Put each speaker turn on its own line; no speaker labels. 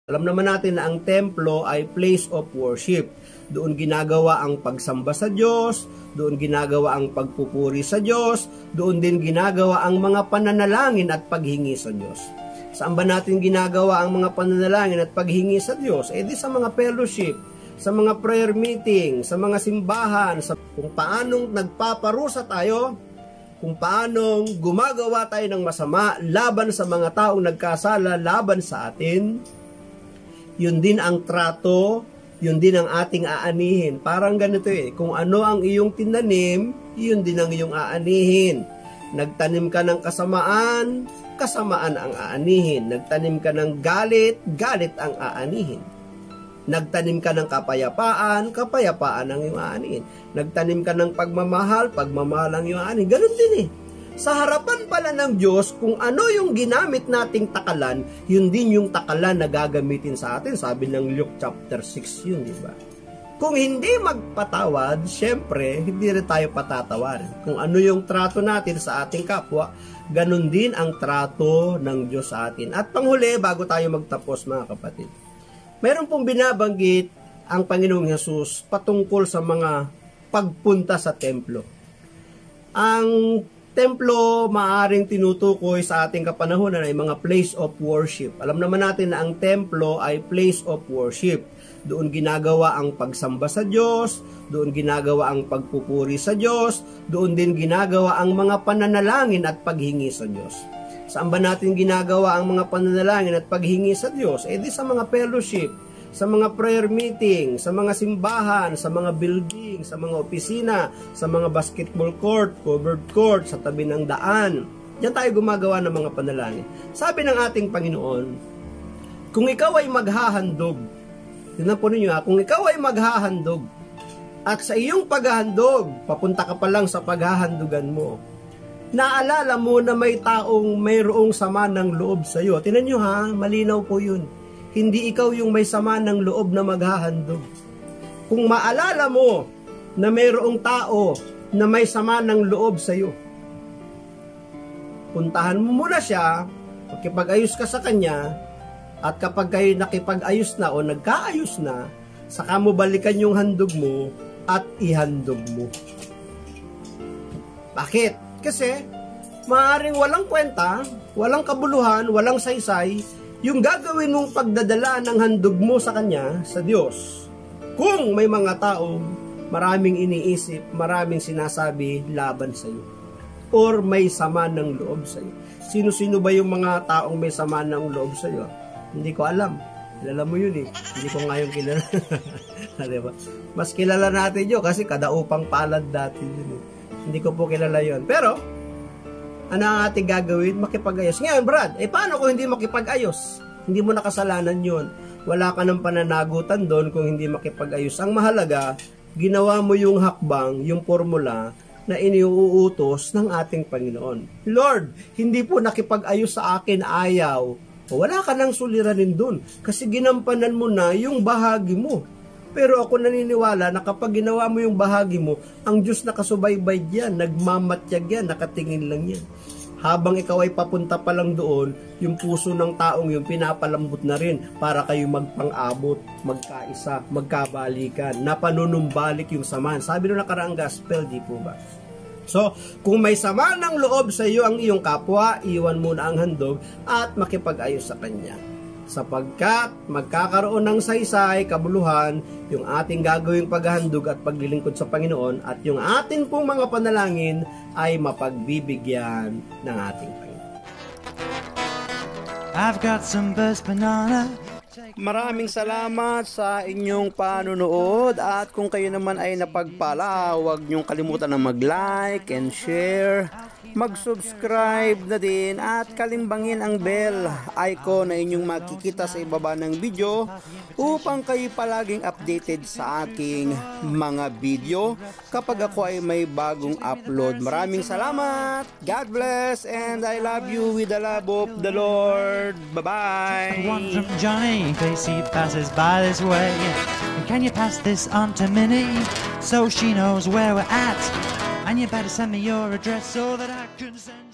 Alam naman natin na ang templo ay place of worship. Doon ginagawa ang pagsamba sa Diyos, doon ginagawa ang pagpupuri sa Diyos, doon din ginagawa ang mga pananalangin at paghingi sa Diyos. Saan ba natin ginagawa ang mga pananalangin at paghingi sa Diyos? Eh di sa mga fellowship, sa mga prayer meeting, sa mga simbahan, sa kung paanong nagpaparusa tayo, kung paanong gumagawa tayo ng masama laban sa mga taong nagkasala laban sa atin. Yun din ang trato, yun din ang ating aanihin. Parang ganito kung ano ang iyong tinanim, yun din ang iyong aanihin. Nagtanim ka ng kasamaan, kasamaan ang aanihin. Nagtanim ka ng galit, galit ang aanihin. Nagtanim ka ng kapayapaan, kapayapaan ang iyong aanihin. Nagtanim ka ng pagmamahal, pagmamahal ang iyong aanihin. Ganun din Sa harapan pala ng Diyos, kung ano yung ginamit nating takalan, yun din yung takalan na gagamitin sa atin. Sabi ng Luke chapter 6 yun, di ba? Kung hindi magpatawad, syempre, hindi rin tayo patatawarin. Kung ano yung trato natin sa ating kapwa, ganun din ang trato ng Diyos sa atin. At panghuli, bago tayo magtapos mga kapatid, mayroon pong binabanggit ang Panginoong Hesus patungkol sa mga pagpunta sa templo. Ang templo maaring tinutukoy sa ating kapanahunan ay mga place of worship. Alam naman natin na ang templo ay place of worship. Doon ginagawa ang pagsamba sa Diyos, doon ginagawa ang pagpupuri sa Diyos, doon din ginagawa ang mga pananalangin at paghingi sa Diyos. Saan ba natin ginagawa ang mga pananalangin at paghingi sa Diyos? Eh di sa mga fellowship, sa mga prayer meeting, sa mga simbahan, sa mga building, sa mga opisina, sa mga basketball court, covered court, sa tabi ng daan. Diyan tayo gumagawa ng mga panalangin. Sabi ng ating Panginoon, kung ikaw ay maghahandog, tignan po ninyo kung ikaw ay maghahandog, at sa iyong paghahandog, papunta ka pa lang sa paghahandugan mo, naalala mo na may taong mayroong sama ng loob sa iyo. Tingnan nyo malinaw po yun. Hindi ikaw yung may sama ng loob na maghahandog. Kung maalala mo na mayroong tao na may sama ng loob sa iyo, puntahan mo muna siya, makipag-ayos ka sa kanya, at kapag kayo nakipag-ayos na o nagkaayos na, saka mo balikan yung handog mo at ihandog mo. Bakit? Kasi maaaring walang kwenta, walang kabuluhan, walang saysay, yung gagawin mong pagdadala ng handog mo sa Kanya, sa Diyos. Kung may mga taong maraming iniisip, maraming sinasabi laban sa iyo, or may sama ng loob sa iyo. Sino-sino ba yung mga taong may sama ng loob sa iyo? Hindi ko alam. Kilala mo yun Hindi ko nga yung kilala. Diba? Mas kilala natin yun kasi kadaupang palad dati yun Hindi ko po kilala yun. Pero, ano ang ating gagawin? Makipag-ayos. Ngayon, Brad, paano kung hindi makipag-ayos? Hindi mo nakasalanan yun. Wala ka ng pananagutan doon kung hindi makipag-ayos. Ang mahalaga, ginawa mo yung hakbang, yung formula na iniuutos ng ating Panginoon. Lord, hindi po nakipag-ayos sa akin, ayaw. Wala ka nang suliranin doon kasi ginampanan mo na yung bahagi mo. Pero ako naniniwala na kapag ginawa mo yung bahagi mo, ang Diyos nakasubaybay diyan, nagmamatyag yan, nakatingin lang yan. Habang ikaw ay papunta pa lang doon, yung puso ng taong yung pinapalambot na rin para kayo magpang-abot, magkaisa, magkabalikan, napanunumbalik yung samahan. Sabi nung nakaraang gospel, di po ba? So, kung may sama ng loob sa iyo ang iyong kapwa, iwan muna ang handog at makipag-ayos sa kanya. Sapagkat magkakaroon ng saysay, kabuluhan, yung ating gagawing paghahandog at paglilingkod sa Panginoon at yung ating pong mga panalangin ay mapagbibigyan ng ating Panginoon. I've got some best banana. Maraming salamat sa inyong panunood at kung kayo naman ay napagpala, huwag niyong kalimutan na mag-like and share, mag-subscribe na din at kalimbangin ang bell icon na inyong makikita sa ibaba ng video upang kayo palaging updated sa aking mga video kapag ako ay may bagong upload. Maraming salamat, God bless, and I love you with the love of the Lord. Bye-bye.
One from Johnny, in case he passes by this way. And can you pass this on to Minnie so she knows where we're at? And you better send me your address so that I can send